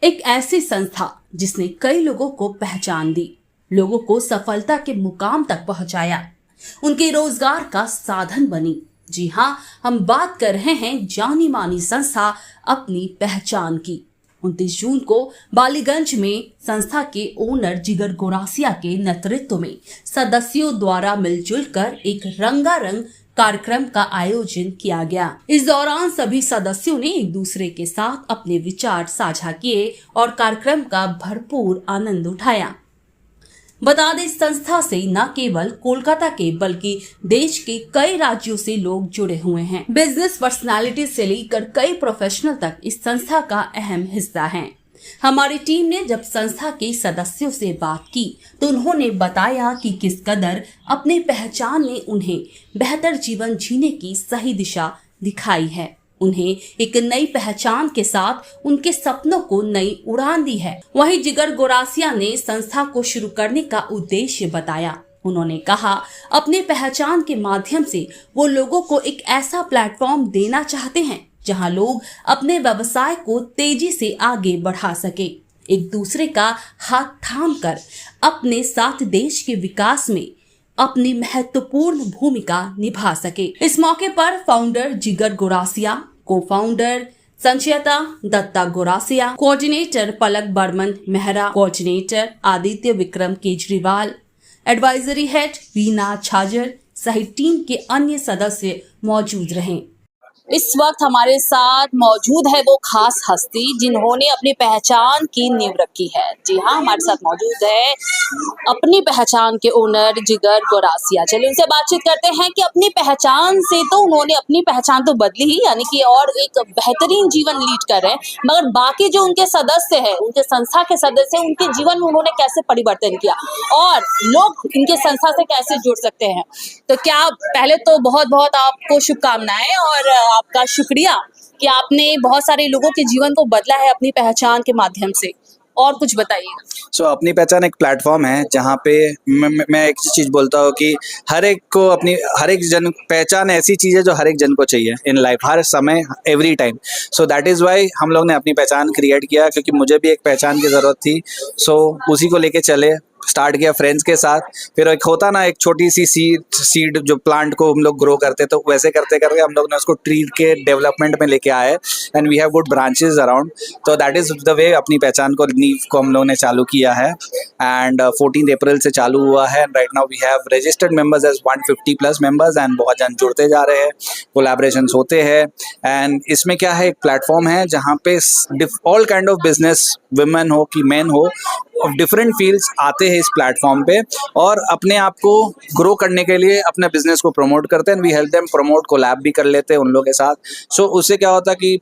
एक ऐसी संस्था जिसने कई लोगों को पहचान दी, लोगों को सफलता के मुकाम तक पहुंचाया, उनके रोजगार का साधन बनी। जी हाँ, हम बात कर रहे हैं जानी मानी संस्था अपनी पहचान की। 29 जून को बालीगंज में संस्था के ओनर जिगर गोरासिया के नेतृत्व में सदस्यों द्वारा मिलजुल कर एक रंगारंग कार्यक्रम का आयोजन किया गया। इस दौरान सभी सदस्यों ने एक दूसरे के साथ अपने विचार साझा किए और कार्यक्रम का भरपूर आनंद उठाया। बता दें, संस्था से न केवल कोलकाता के बल्कि देश के कई राज्यों से लोग जुड़े हुए हैं। बिजनेस पर्सनालिटी से लेकर कई प्रोफेशनल तक इस संस्था का अहम हिस्सा हैं। हमारी टीम ने जब संस्था के सदस्यों से बात की तो उन्होंने बताया कि किस कदर अपने पहचान ने उन्हें बेहतर जीवन जीने की सही दिशा दिखाई है। उन्हें एक नई पहचान के साथ उनके सपनों को नई उड़ान दी है। वहीं जिगर गोरासिया ने संस्था को शुरू करने का उद्देश्य बताया। उन्होंने कहा, अपने पहचान के माध्यम से वो लोगों को एक ऐसा प्लेटफॉर्म देना चाहते हैं जहां लोग अपने व्यवसाय को तेजी से आगे बढ़ा सके, एक दूसरे का हाथ थाम कर अपने साथ देश के विकास में अपनी महत्वपूर्ण भूमिका निभा सके। इस मौके पर founder Jigar Gorasia, co-founder Sanchayita Datta Gorasia, coordinator Palak Barman Mehra, coordinator Aditya Vikram Kejriwal, advisory head Veena Chhajer सहित टीम के अन्य सदस्य मौजूद रहे। इस वक्त हमारे साथ मौजूद है वो खास हस्ती जिन्होंने अपनी पहचान की नींव रखी है। जी हाँ, हमारे साथ मौजूद है अपनी पहचान के ओनर जिगर गोरासिया। चलिए उनसे बातचीत करते हैं कि अपनी पहचान से तो उन्होंने अपनी पहचान तो बदली ही, यानी कि और एक बेहतरीन जीवन लीड कर रहे हैं, मगर बाकी जो उनके सदस्य हैं, उनके संस्था के सदस्य, उनके जीवन में उन्होंने कैसे परिवर्तन किया और लोग इनके संस्था से कैसे जुड़ सकते हैं। तो क्या पहले तो बहुत बहुत आपको शुभकामनाएं और आपका शुक्रिया कि आपने बहुत सारे लोगों के जीवन को बदला है अपनी पहचान के माध्यम से। और कुछ बताइए। अपनी पहचान एक प्लेटफॉर्म है जहाँ पे मैं एक चीज़ बोलता हूँ कि हर एक जन पहचान ऐसी चीज़ है जो हर एक जन को चाहिए इन लाइफ, हर समय, every time. So that is why हम लोग ने अपनी पहचान क्रिएट किया, क्योंकि मुझे भी एक पहचान की ज़रूरत थी। सो उसी को लेके चले, स्टार्ट किया फ्रेंड्स के साथ। फिर एक होता ना, एक छोटी सी सीड जो प्लांट को हम लोग ग्रो करते, तो वैसे करते करते हम लोग ने उसको ट्री के डेवलपमेंट में लेके आए and we have good branches around. तो दैट इज़ द वे अपनी पहचान को, नींव को हम लोग ने चालू किया है एंड 14 अप्रैल से चालू हुआ है। Right now we have registered members as 150+ members and बहुत जन जुड़ते जा रहे हैं, कोलैबोरेशंस होते हैं। एंड इसमें क्या है, एक प्लेटफॉर्म है जहाँ पे all kind of business, women हो कि मैन हो, ऑफ डिफरेंट फील्ड्स आते हैं इस प्लेटफॉर्म पे और अपने आप को ग्रो करने के लिए अपने बिजनेस को प्रमोट करते हैं। We help them promote, collab भी कर लेते हैं उन लोगों के साथ। सो उससे क्या होता है कि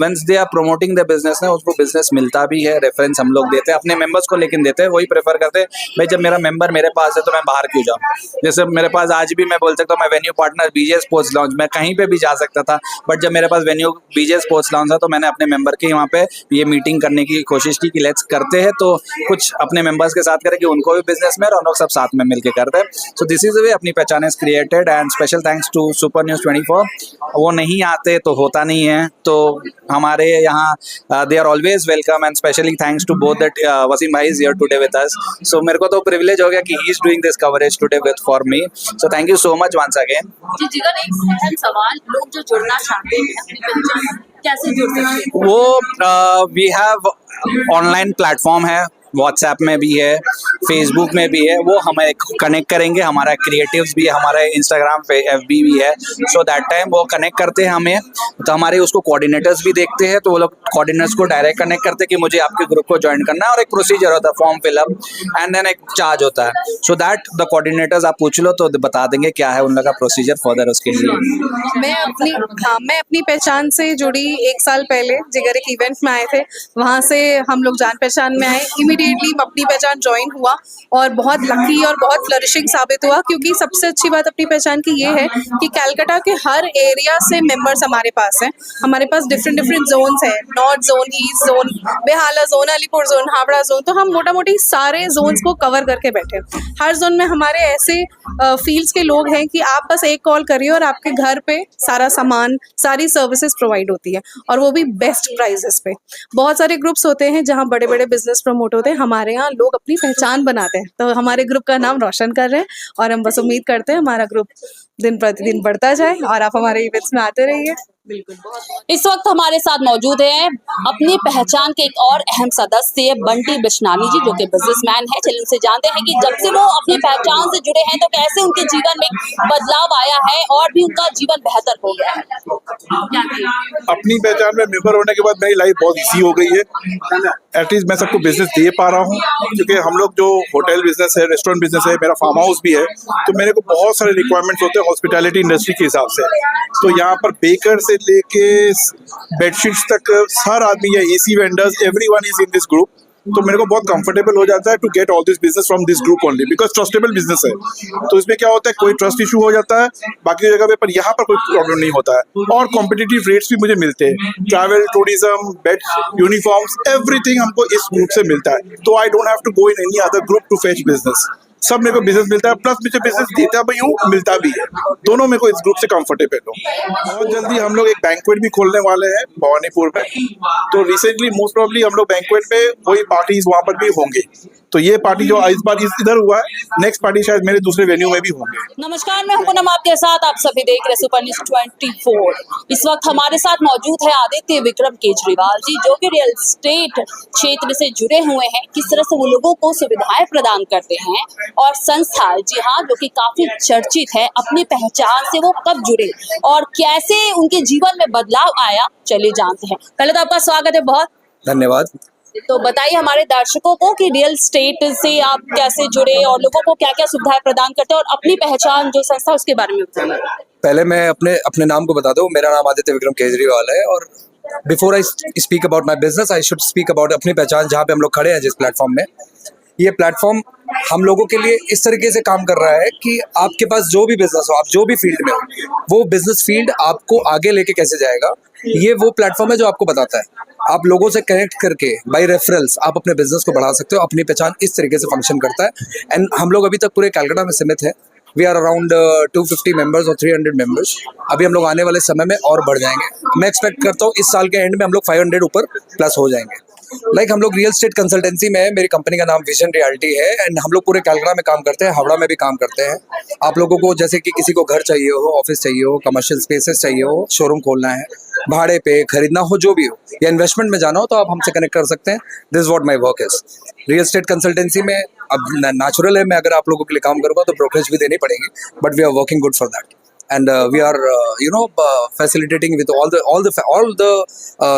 once they are promoting the business ना, उसको बिजनेस मिलता भी है, रेफरेंस हम लोग देते हैं अपने मेंबर्स को, लेकिन देते हैं वही प्रेफर करते हैं, भाई जब मेरा मेंबर मेरे पास है तो मैं बाहर क्यों जाऊँ। जैसे मेरे पास आज भी मैं बोल सकता हूँ, मैं वेन्यू पार्टनर बीजे स्पोर्ट्स लाउंज, मैं कहीं पे भी जा सकता था, बट जब मेरे पास वेन्यू बीजे स्पोर्ट्स लाउंज था तो मैंने अपने मेंबर के वहाँ पे ये मीटिंग करने की कोशिश की कि लेट्स करते हैं तो कुछ अपने मेंबर्स के साथ करें कि उनको भी बिजनेस में और हम लोग सब साथ में मिलकर करते हैं। So this is the way अपनी पहचान is created and special thanks to super news 24। वो नहीं आते तो होता नहीं है, तो हमारे यहाँ they are always welcome and specially thanks to both that Wasim भाई is here today with us. So मेरे को तो प्रिविलेज हो गया कि he is doing this coverage today with for me. So thank you so much once again. जी जिगर, एक अहम सवाल, लोग जो जुड़ना चाहते हैं अपनी पहचान कैसे जुड़ सकते हैं? वो वी हैव ऑनलाइन प्लेटफॉर्म है, व्हाट्सएप में भी है, फेसबुक में भी है, वो हमें कनेक्ट करेंगे। हमारा क्रिएटिव्स भी है, हमारा इंस्टाग्राम पे FB भी है। सो दैट टाइम वो कनेक्ट करते हैं हमें, तो हमारे उसको कोऑर्डिनेटर्स भी देखते हैं, तो वो लोग कोऑर्डिनेटर्स को डायरेक्ट कनेक्ट करते हैं कि मुझे आपके ग्रुप को ज्वाइन करना है, और एक प्रोसीजर होता है, फॉर्म फिलअप एंड देन एक चार्ज होता है। सो दैट द कोऑर्डिनेटर्स आप पूछ लो तो बता देंगे क्या है उन लोग का प्रोसीजर फर्दर उसके लिए। मैं अपनी पहचान से जुड़ी 1 साल पहले जिगर एक इवेंट में आए थे, वहाँ से हम लोग जान पहचान में आए। इमीडिएट इमीडिएटली अपनी पहचान ज्वाइन हुआ और बहुत लकी और बहुत फ्लरिशिंग साबित हुआ, क्योंकि सबसे अच्छी बात अपनी पहचान की ये है कि कलकत्ता के हर एरिया से मेंबर्स हमारे पास हैं। हमारे पास डिफरेंट डिफरेंट जोन्स हैं, north zone, east zone, Behala zone, Alipur zone, Howrah zone. तो हम मोटा मोटी सारे जोन्स को कवर करके बैठे हैं। हर जोन में हमारे ऐसे फील्ड्स के लोग हैं कि आप बस एक कॉल करिए और आपके घर पे सारा सामान, सारी सर्विसेज प्रोवाइड होती है, और वो भी बेस्ट प्राइजेस पे। बहुत सारे ग्रुप्स होते हैं जहाँ बड़े बड़े बिजनेस प्रमोट होते हैं, हमारे यहाँ लोग अपनी पहचान बनाते हैं। तो हमारे ग्रुप का नाम रोशन कर रहे हैं और हम बस उम्मीद करते हैं हमारा ग्रुप दिन प्रतिदिन बढ़ता जाए और आप हमारे इवेंट्स में आते रहिए। इस वक्त हमारे साथ मौजूद हैं अपनी पहचान के एक और अहम सदस्य बंटी बिश्नानी जी, जो कि बिजनेसमैन है। चलिए उनसे जानते हैं कि जब से वो अपनी पहचान से जुड़े हैं तो कैसे उनके जीवन में बदलाव आया है और भी उनका जीवन बेहतर हो गया है। क्या कहें? अपनी पहचान में मेंबर होने के बाद मेरी लाइफ बहुत इजी हो गई है। एटलीस्ट मैं सबको बिजनेस दे पा रहा हूँ, क्योंकि हम लोग जो होटल बिजनेस है, रेस्टोरेंट बिजनेस है, मेरा फार्म हाउस भी है, तो मेरे को बहुत सारे रिक्वायरमेंट्स होते हैं हॉस्पिटैलिटी इंडस्ट्री के हिसाब से। तो यहाँ पर बेकर से लेके बेडशीट्स तक हर आदमी या AC vendors, everyone is in this group. तो मेरे को बहुत कंफर्टेबल हो जाता है to get all this business from this group only, because trustable business है। तो इसमें क्या होता है, कोई ट्रस्ट इशू हो जाता है बाकी जगह पे, पर यहाँ पर कोई प्रॉब्लम नहीं होता है। और कॉम्पिटिटिव रेट्स भी मुझे मिलते हैं। Travel, tourism, bed, uniforms, everything हमको इस ग्रुप से मिलता है। तो I don't have to go in any other group to fetch business. सब मेरे को बिजनेस मिलता है, प्लस मुझे बिजनेस देता भी हूँ, मिलता भी है। दोनों मेरे को इस ग्रुप से कंफर्टेबल हूँ। बहुत जल्दी हम लोग एक बैंक्वेट भी खोलने वाले हैं भवानीपुर में। तो रिसेंटली मोस्ट प्रोबेबली हम लोग बैंक्वेट में वही पार्टीज वहाँ पर भी होंगे। तो ये पार्टी जो इस बार इधर हुआ है, नेक्स्ट पार्टी शायद मेरे दूसरे वेन्यू में भी होंगे। नमस्कार, मैं हूं पूनम आपके साथ। आप सभी देख रहे सुपर न्यूज़ 24। इस वक्त हमारे साथ मौजूद है आदित्य विक्रम केजरीवाल जी, जो कि रियल एस्टेट क्षेत्र से जुड़े हुए हैं। किस तरह से वो लोगों को सुविधाएं प्रदान करते हैं और संस्था, जी हाँ, जो कि काफी चर्चित है, अपनी पहचान से वो कब जुड़े और कैसे उनके जीवन में बदलाव आया, चलिए जानते हैं। पहले तो आपका स्वागत है, बहुत धन्यवाद। तो बताइए हमारे दर्शकों को कि रियल एस्टेट से आप कैसे जुड़े और लोगों को क्या क्या सुविधाएं प्रदान करते हैं, और अपनी पहचान जो संस्था उसके बारे में बताइए। पहले मैं अपने नाम को बता दूं। मेरा नाम आदित्य विक्रम केजरीवाल है, और before I speak about my business I should speak about अपनी पहचान। जहाँ पे हम लोग खड़े हैं जिस प्लेटफॉर्म में, ये प्लेटफॉर्म हम लोगों के लिए इस तरीके से काम कर रहा है कि आपके पास जो भी बिजनेस हो, आप जो भी फील्ड में हो, वो बिजनेस फील्ड आपको आगे लेके कैसे जाएगा, ये वो प्लेटफॉर्म है जो आपको बताता है। आप लोगों से कनेक्ट करके बाय रेफरेंस आप अपने बिजनेस को बढ़ा सकते हो। अपनी पहचान इस तरीके से फंक्शन करता है। एंड हम लोग अभी तक पूरे कलकत्ता में सीमित है। वी आर अराउंड 250 मेंबर्स और 300 मेंबर्स। अभी हम लोग आने वाले समय में और बढ़ जाएंगे। मैं एक्सपेक्ट करता हूँ इस साल के एंड में हम लोग 500 ऊपर प्लस हो जाएंगे। हम लोग रियल एस्टेट कंसल्टेंसी में, मेरी कंपनी का नाम विजन रियल्टी है, एंड हम लोग पूरे कलकत्ता में काम करते हैं, हावड़ा में भी काम करते हैं। आप लोगों को जैसे कि किसी को घर चाहिए हो, ऑफिस चाहिए हो, कमर्शियल स्पेसेस चाहिए हो, शोरूम खोलना है, भाड़े पे खरीदना हो, जो भी हो, या इन्वेस्टमेंट में जाना हो, तो आप हमसे कनेक्ट कर सकते हैं। This what my work is. Real estate consultancy में अब नेचुरल है, मैं अगर आप लोगों के लिए काम करूँगा तो ब्रोकरेज भी देनी पड़ेगी, but we are working good for that. And we are facilitating with all the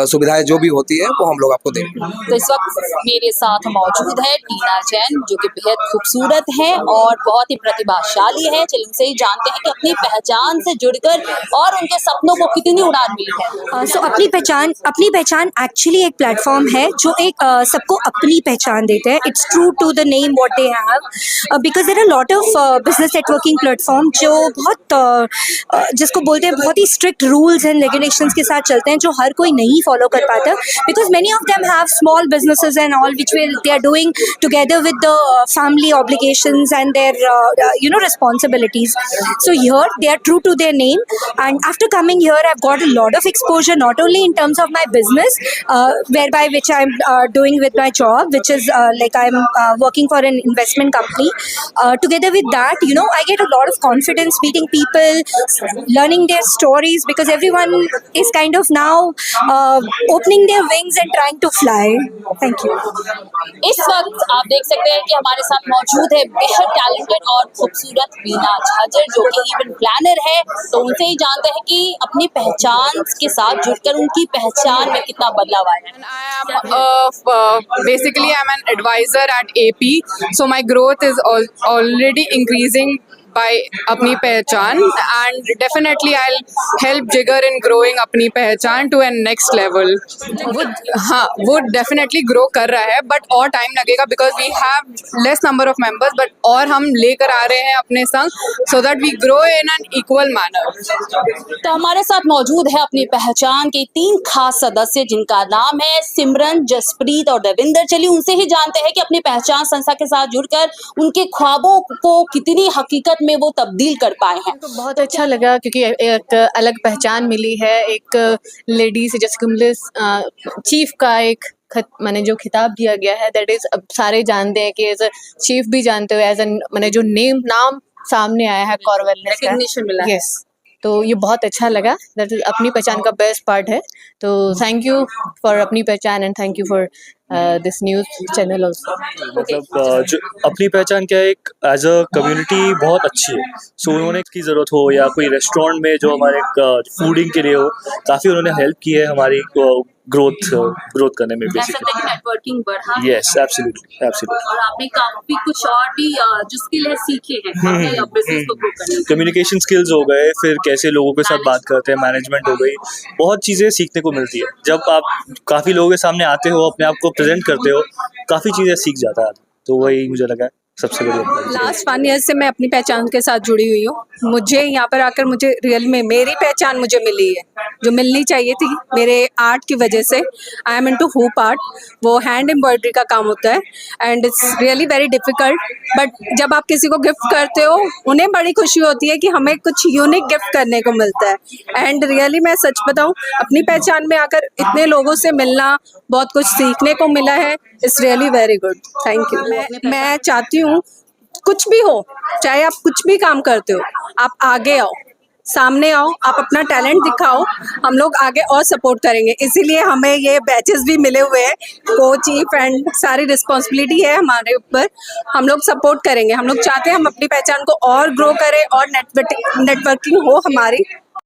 सुविधाएं जो भी होती है वो हम लोग आपको देंगे। तो इस वक्त मेरे साथ मौजूद है टीना जैन, जो कि बेहद खूबसूरत है और बहुत ही प्रतिभाशाली है। चलिए उनसे ही जानते हैं कि अपनी पहचान से जुड़कर और उनके सपनों को कितनी उड़ान मिली है। सो अपनी पहचान एक्चुअली एक प्लेटफॉर्म है जो एक सबको अपनी पहचान देते हैं। It's true to the name what they have, because there are lot of business networking platform जो बहुत जिसको बोलते हैं बहुत ही स्ट्रिक्ट रूल्स एंड रेगुलेशंस के साथ चलते हैं, जो हर कोई नहीं फॉलो कर पाता, because many of them have small businesses and all which they are doing together with the family obligations and their responsibilities. So here they are true to their name, and after coming here I've got a lot of exposure, not only in terms of my business, whereby which I'm doing with my job, which is I'm working for an investment company. Together with that, I get a lot of confidence meeting people, learning their stories, because everyone is kind of now opening their wings and trying to fly. Thank you. इस वक्त आप देख सकते हैं कि हमारे साथ मौजूद है बेहद टैलेंटेड और खूबसूरत वीना झाजर, जो कि इवेंट प्लानर है। तो उनसे ही जानते हैं कि अपनी पहचान के साथ जुड़कर उनकी पहचान में कितना बदलाव आया है। Basically I'm an advisor at AP, so my growth is already increasing by अपनी पहचान, and definitely I'll help Jigar in growing अपनी पहचान to a next level. वो definitely grow कर रहा है, but और time लगेगा because we have less number of members, but और हम लेकर आ रहे हैं अपने संग so that we grow in an equal manner. तो हमारे साथ मौजूद है अपनी पहचान के 3 खास सदस्य जिनका नाम है सिमरन, जसप्रीत और देविंदर। चलिए उनसे ही जानते हैं कि अपनी पहचान संस्था के साथ जुड़कर उनके ख्वाबों को कितनी हकीकत में वो तब्दील कर पाए हैं। तो बहुत अच्छा लगा क्योंकि एक अलग पहचान मिली है, एक लेडी से, जैसे कि चीफ का एक मैंने जो खिताब दिया गया है, दैट इज अब सारे जानते हैं कि एज अ चीफ भी जानते हो, एज अ मैंने जो नाम सामने आया है कौर वेलनेस का, रिकॉग्निशन मिला है। यस, तो ये बहुत अच्छा लगा। दैट इज अपनी पहचान का बेस्ट पार्ट है। तो थैंक यू फॉर अपनी पहचान and thank you for this news channel also. मतलब जो अपनी पहचान क्या है, एक एज अ कम्युनिटी बहुत अच्छी है। सो उन्होंने इसकी ज़रूरत हो या कोई रेस्टोरेंट में जो हमारे फूडिंग के लिए हो, काफ़ी उन्होंने हेल्प की है हमारी ग्रोथ करने में बेसिकली। नेटवर्किंग बढ़ा है। Yes, absolutely absolutely. और आपने काफी कुछ और भी जो स्किल है सीखे हैं अपने बिजनेस को ग्रो करने के। कम्युनिकेशन स्किल्स हो गए, फिर कैसे लोगों के साथ बात करते हैं, मैनेजमेंट हो गई, बहुत चीज़ें सीखने को मिलती है। जब आप काफ़ी लोगों के सामने आते हो, अपने आप को प्रेजेंट करते हो, काफ़ी चीज़ें सीख जाता है। तो वही मुझे लगा सबसे बड़ी। लास्ट 1 ईयर से मैं अपनी पहचान के साथ जुड़ी हुई हूँ। मुझे यहाँ पर आकर मुझे रियल में मेरी पहचान मुझे मिली है, जो मिलनी चाहिए थी मेरे आर्ट की वजह से। I am into hoop art, वो हैंड एम्ब्रॉयडरी का काम होता है and it's really very difficult, but जब आप किसी को गिफ्ट करते हो उन्हें बड़ी खुशी होती है कि हमें कुछ यूनिक गिफ्ट करने को मिलता है। एंड रियली मैं सच बताऊँ, अपनी पहचान में आकर इतने लोगों से मिलना, बहुत कुछ सीखने को मिला है। It's really very good, thank you. मैं चाहती हूँ कुछ भी हो, चाहे आप कुछ भी काम करते हो, आप आगे आओ, सामने आओ, आप अपना टैलेंट दिखाओ, हम लोग आगे और सपोर्ट करेंगे। इसीलिए हमें ये बैचेस भी मिले हुए हैं, को चीफ एंड सारी रिस्पॉन्सिबिलिटी है हमारे ऊपर। हम लोग सपोर्ट करेंगे, हम लोग चाहते हैं हम अपनी पहचान को और ग्रो करें और नेटवर्किंग हो हमारी।